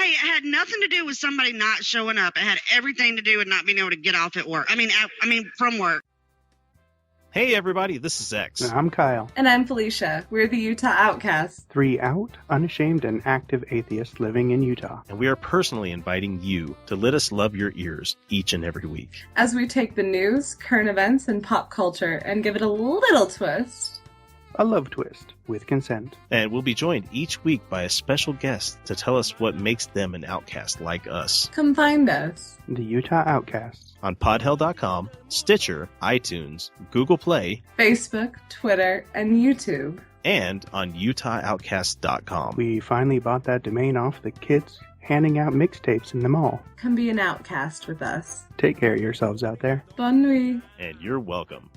Hey, it had nothing to do with somebody not showing up. It had everything to do with not being able to get off at work. I mean, from work. Hey everybody, this is X. I'm Kyle. And I'm Felicia. We're the Utah Outcasts. 3 out, unashamed, and active atheists living in Utah. And we are personally inviting you to let us love your ears each and every week. As we take the news, current events, and pop culture and give it a little twist. A love twist, with consent. And we'll be joined each week by a special guest to tell us what makes them an outcast like us. Come find us. The Utah Outcasts. On podhell.com, Stitcher, iTunes, Google Play, Facebook, Twitter, and YouTube. And on UtahOutcast.com. We finally bought that domain off the kids handing out mixtapes in the mall. Come be an outcast with us. Take care of yourselves out there. Bonne nuit. And you're welcome.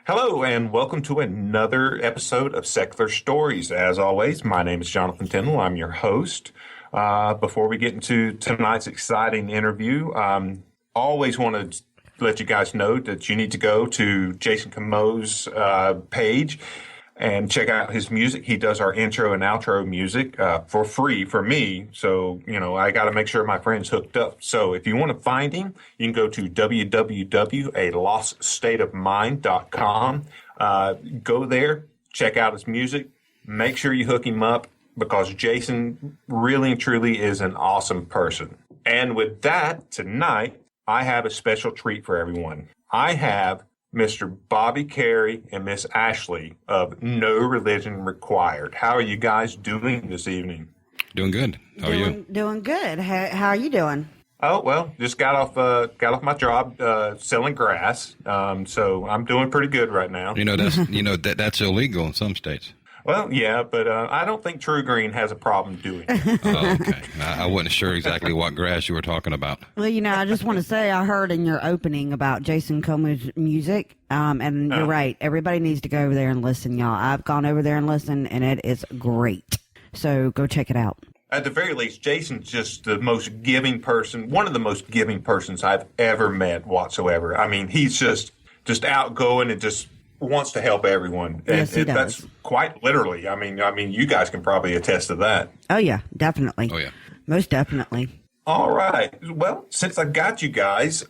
Hello, and welcome to another episode of Secular Stories. As always, my name is Jonathan Tindall. I'm your host. Before we get into tonight's exciting interview, always want to let you guys know that you need to go to Jason Cameau's page and check out his music. He does our intro and outro music for free for me. So, I got to make sure my friend's hooked up. So if you want to find him, you can go to www.aloststateofmind.com. Go there, check out his music, make sure you hook him up because Jason really and truly is an awesome person. And with that, tonight, I have a special treat for everyone. I have Mr. Bobby Carey and Miss Ashley of No Religion Required. How are you guys doing this evening? Doing good. How are you? Doing good. How are you doing? Oh, well, just got off my job selling grass. So I'm doing pretty good right now. That's illegal in some states. Well, yeah, but I don't think True Green has a problem doing it. Oh, okay. I wasn't sure exactly what grass you were talking about. Well, I just want to say I heard in your opening about Jason Cameau's music, and you're right. Everybody needs to go over there and listen, y'all. I've gone over there and listened, and it is great. So go check it out. At the very least, Jason's just the most giving person, one of the most giving persons I've ever met whatsoever. I mean, he's just outgoing and just wants to help everyone. Yes, he does. That's quite literally. I mean, you guys can probably attest to that. Oh, yeah, definitely. Oh, yeah. Most definitely. All right. Well, since I got you guys,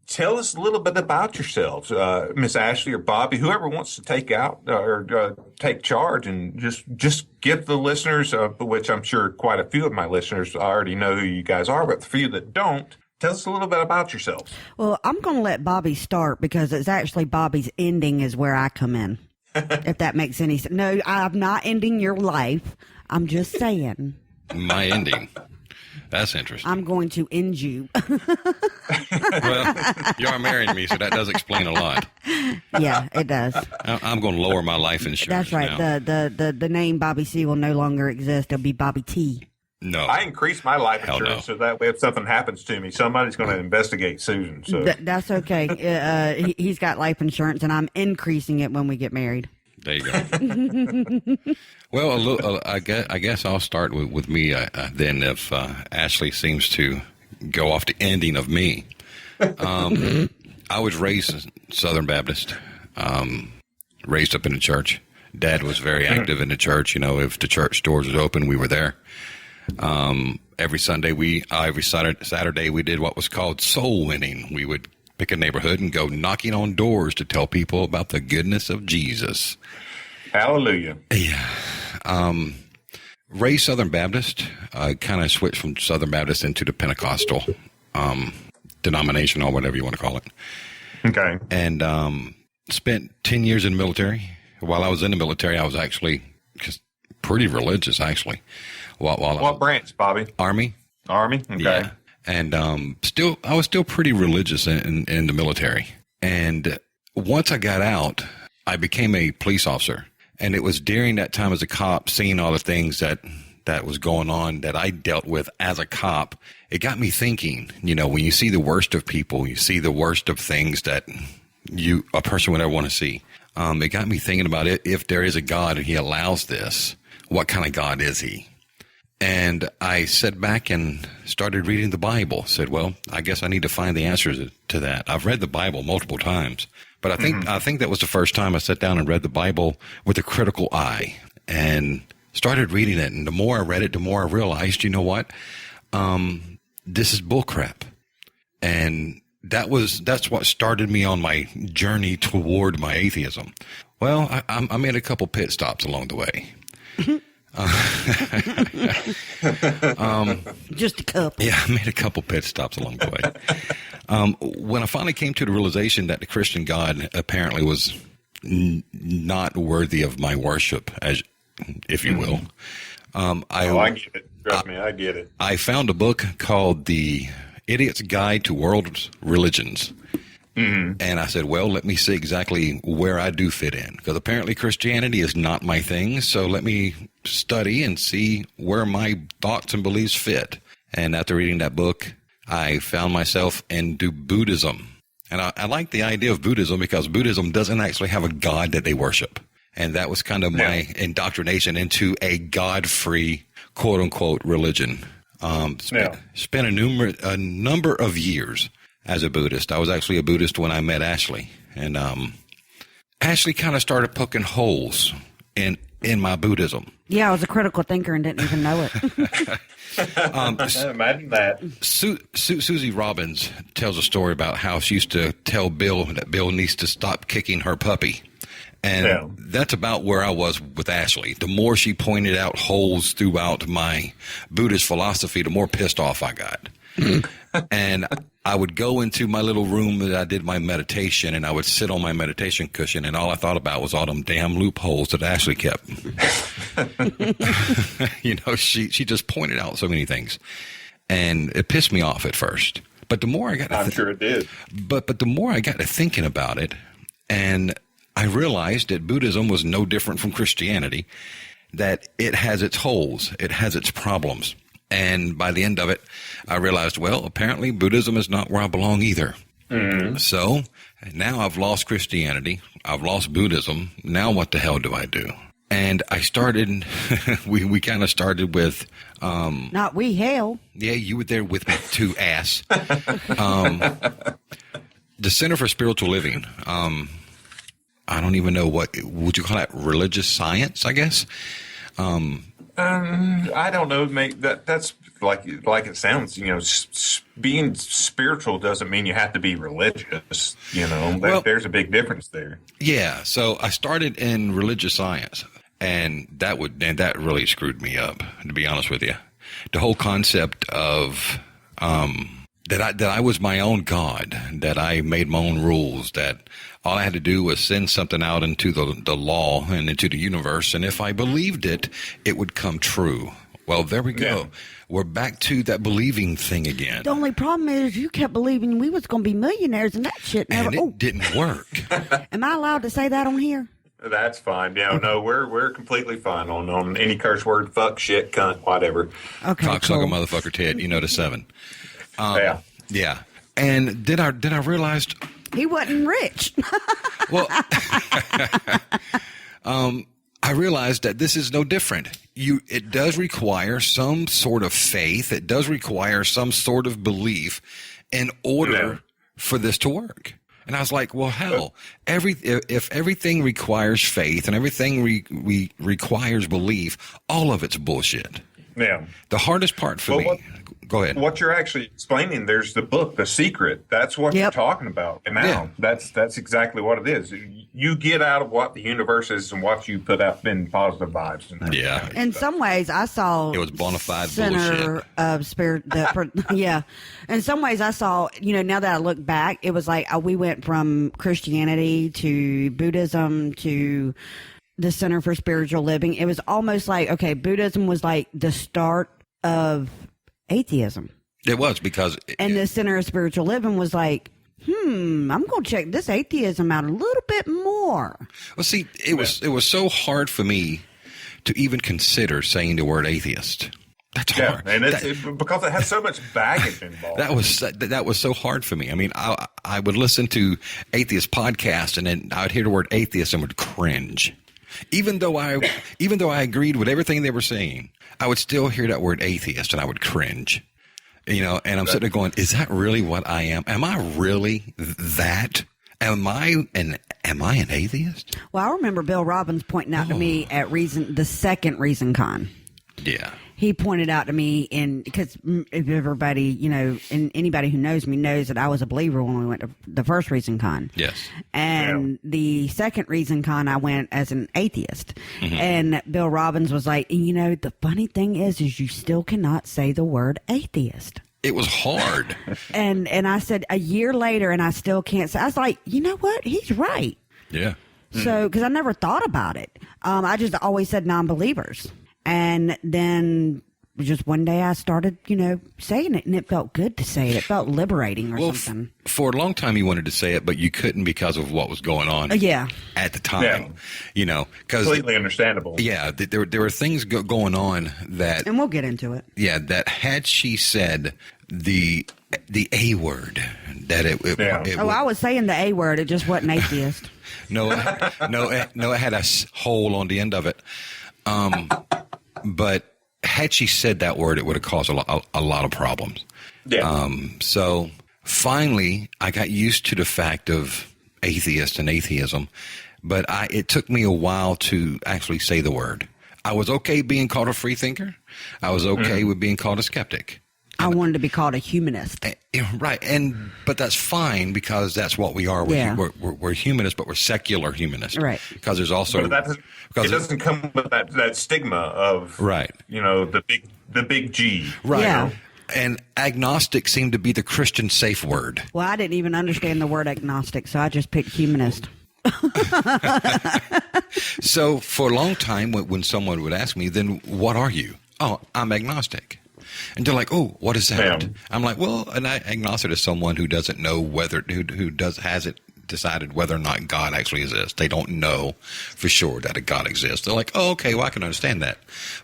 tell us a little bit about yourselves, Miss Ashley or Bobby, whoever wants to take charge and just give the listeners, which I'm sure quite a few of my listeners already know who you guys are, but the few that don't, tell us a little bit about yourselves. Well, I'm going to let Bobby start because it's actually Bobby's ending is where I come in, if that makes any sense. No, I'm not ending your life. I'm just saying. My ending. That's interesting. I'm going to end you. Well, you are marrying me, so that does explain a lot. Yeah, it does. I'm going to lower my life insurance. That's right. Now. The name Bobby C will no longer exist. It'll be Bobby T. No. I increased my life insurance so that way if something happens to me, somebody's going to investigate Susan. So that's okay. He's got life insurance, and I'm increasing it when we get married. There you go. Well, I guess I'll start with me then if Ashley seems to go off the ending of me. I was raised Southern Baptist, raised up in the church. Dad was very active in the church. If the church doors was open, we were there. Every Saturday we did what was called soul winning. We would pick a neighborhood and go knocking on doors to tell people about the goodness of Jesus. Hallelujah. Yeah. Raised Southern Baptist, kind of switched from Southern Baptist into the Pentecostal denomination or whatever you want to call it. Okay. And spent 10 years in the military. While I was in the military, I was actually just pretty religious, actually. What branch, Bobby? Army. Okay. Yeah. And I was still pretty religious in the military. And once I got out, I became a police officer. And it was during that time as a cop, seeing all the things that was going on that I dealt with as a cop, it got me thinking, when you see the worst of people, you see the worst of things that a person would ever want to see. It got me thinking about it. If there is a God and he allows this, what kind of God is he? And I sat back and started reading the Bible. Said, well, I guess I need to find the answers to that. I've read the Bible multiple times, but I think that was the first time I sat down and read the Bible with a critical eye and started reading it. And the more I read it, the more I realized, you know what? This is bullcrap. And that's what started me on my journey toward my atheism. Well, I made a couple pit stops along the way. Just a couple. Yeah, I made a couple pit stops along the way. When I finally came to the realization that the Christian God apparently was not worthy of my worship, if you will, I get it. Trust me, I get it. I found a book called The Idiot's Guide to World Religions. And I said, well, let me see exactly where I do fit in, because apparently Christianity is not my thing. So let me study and see where my thoughts and beliefs fit. And after reading that book, I found myself into Buddhism. And I like the idea of Buddhism because Buddhism doesn't actually have a God that they worship. And that was kind of my indoctrination into a God-free, quote-unquote, religion. Spent a number of years as a Buddhist. I was actually a Buddhist when I met Ashley. And Ashley kind of started poking holes in my Buddhism. Yeah, I was a critical thinker and didn't even know it. Imagine that. Susie Robbins tells a story about how she used to tell Bill that Bill needs to stop kicking her puppy. And that's about where I was with Ashley. The more she pointed out holes throughout my Buddhist philosophy, the more pissed off I got. And I would go into my little room that I did my meditation, and I would sit on my meditation cushion, and all I thought about was all them damn loopholes that Ashley kept. She just pointed out so many things, and it pissed me off at first. But the more I got, I'm sure it did. But the more I got to thinking about it, and I realized that Buddhism was no different from Christianity, that it has its holes, it has its problems. And by the end of it, I realized, well, apparently Buddhism is not where I belong either. Mm-hmm. So now I've lost Christianity. I've lost Buddhism. Now what the hell do I do? And I started, we kind of started with... Not we, hell. Yeah, you were there with me too, ass. The Center for Spiritual Living. I don't even know what, would you call that religious science, I guess? I don't know. That's like it sounds. Being spiritual doesn't mean you have to be religious. There's a big difference there. Yeah. So I started in religious science, and that really screwed me up. To be honest with you, the whole concept of that I was my own God, that I made my own rules, that all I had to do was send something out into the law and into the universe, and if I believed it, it would come true. Well, there we go. Yeah. We're back to that believing thing again. The only problem is you kept believing we was going to be millionaires, and that shit never... And it didn't work. Am I allowed to say that on here? That's fine. No, we're completely fine on any curse word, fuck, shit, cunt, whatever. Okay, cocksucker, motherfucker, Ted, the 7. Yeah. And did I realize... He wasn't rich. Well, I realized that this is no different. It does require some sort of faith. It does require some sort of belief in order for this to work. And I was like, well, hell, if everything requires faith and everything requires belief, all of it's bullshit. Yeah. The hardest part for me... Go ahead. What you're actually explaining, there's the book, The Secret. That's what you're talking about. And now that's exactly what it is. You get out of what the universe is and what you put out in positive vibes. And in some ways, I saw it was bona fide center bullshit of spirit. Yeah. In some ways, I saw. Now that I look back, it was like we went from Christianity to Buddhism to the Center for Spiritual Living. It was almost like Buddhism was like the start of atheism. It was because... And the Center of Spiritual Living was like I'm going to check this atheism out a little bit more. Well, see, it was so hard for me to even consider saying the word atheist. That's hard. And because it has so much baggage involved. That was so hard for me. I mean, I would listen to atheist podcasts, and then I would hear the word atheist and would cringe. Even though I agreed with everything they were saying, I would still hear that word atheist and I would cringe. You know, and I'm sitting there going, is that really what I am? Am I really that? Am I an atheist? Well, I remember Bill Robbins pointing out to me at the second ReasonCon. Yeah. He pointed out to me, because everybody, you know, and anybody who knows me knows that I was a believer when we went to the first ReasonCon. Yes. And the second ReasonCon, I went as an atheist. Mm-hmm. And Bill Robbins was like, you know, the funny thing is you still cannot say the word atheist. It was hard. And I said a year later, and I still can't say. I was like, you know what? He's right. Yeah. So, because I never thought about it. I just always said non-believers. And then just one day I started, you know, saying it, and it felt good to say it. It felt liberating or something. For a long time you wanted to say it, but you couldn't because of what was going on at the time. Yeah. You know, because Completely understandable. Yeah, there were things going on that, And we'll get into it. yeah, that had she said the A word, that it I was saying the A word. It just wasn't atheist. no, it had a hole on the end of it. But had she said that word, it would have caused a lot of problems. Yeah. So finally, I got used to the fact of atheist and atheism, but it took me a while to actually say the word. I was okay being called a free thinker. I was okay with being called a skeptic. I wanted to be called a humanist. Right, but that's fine because that's what we are. We're humanists, but we're secular humanists. Right. Because there's also But it doesn't come with that stigma of you know, the big G. Right. Yeah. And agnostic seemed to be the Christian safe word. Well, I didn't even understand the word agnostic, so I just picked humanist. So for a long time, when someone would ask me, then what are you? Oh, I'm agnostic. And they're like, oh, what is that? Yeah. I'm like, well, an agnostic is someone who doesn't know hasn't decided whether or not God actually exists. They don't know for sure that a God exists. They're like, oh, okay, well, I can understand that.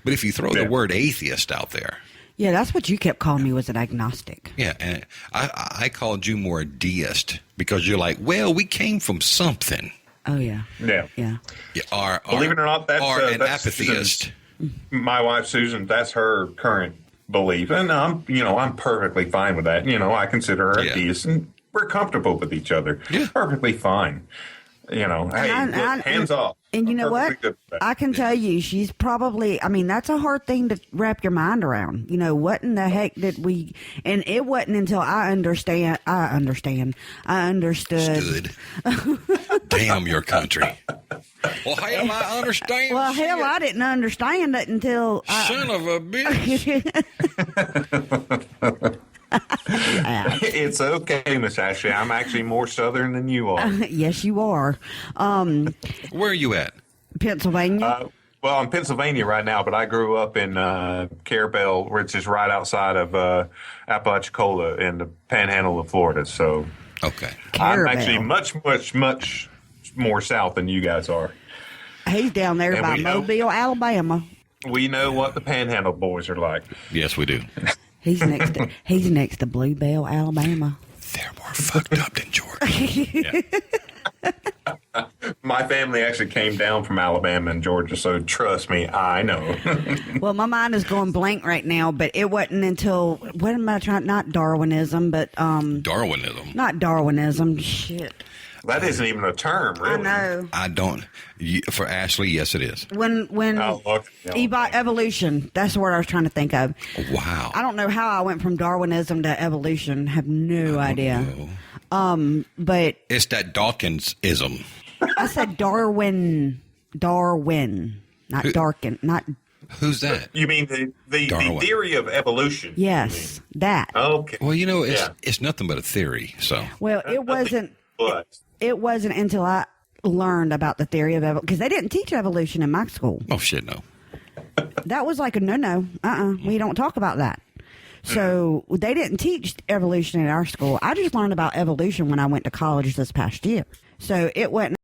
But if you throw the word atheist out there. Yeah, that's what you kept calling me, was an agnostic. Yeah, and I called you more a deist because you're like, well, we came from something. Oh, yeah. Yeah. Yeah. Yeah, Believe it or not, that's an that's apatheist. My wife Susan, that's her current belief, and I'm perfectly fine with that. You know, I consider her a deist, and we're comfortable with each other. Yeah. Perfectly fine. You know, hey, hands off. And you know what? Perfectly good with that. I can tell you, she's probably, I mean, that's a hard thing to wrap your mind around. You know, what in the heck did we, and it wasn't until I understood. Damn your country. Well, hell, I understand. Well, hell, I didn't understand it until Son of a bitch. It's okay, Miss Ashley. I'm actually more Southern than you are. Yes, you are. Where are you at? Pennsylvania. Well, I'm in Pennsylvania right now, but I grew up in Carabel, which is right outside of Apalachicola in the panhandle of Florida. So Okay. I'm actually much more south than you guys are. He's down there And by we know- Mobile, Alabama. We know what the panhandle boys are like. Yes, we do. He's next to Bluebell, Alabama. They're more fucked up than Georgia. Yeah. My family actually came down from Alabama and Georgia, so trust me, I know. Well, my mind is going blank right now, but it wasn't until, what am I trying, not Darwinism, but Darwinism. not Darwinism, shit. That isn't even a term, really. I know. I don't. For Ashley, yes, it is. When Oh, look. evolution, that's the word I was trying to think of. Wow. I don't know how I went from Darwinism to evolution. Have no idea. No. But It's that Dawkinsism. I said Darwin, not Darkin, not, Who's that? You mean the Darwin. theory of evolution? yes, that. Okay. Well, you know, Yeah. it's nothing but a theory. So Well, it wasn't. But It wasn't until I learned about the theory of evolution, because they didn't teach evolution in my school. oh shit, no. That was like a no. We don't talk about that. So they didn't teach evolution in our school. I just learned about evolution when I went to college this past year. So it wasn't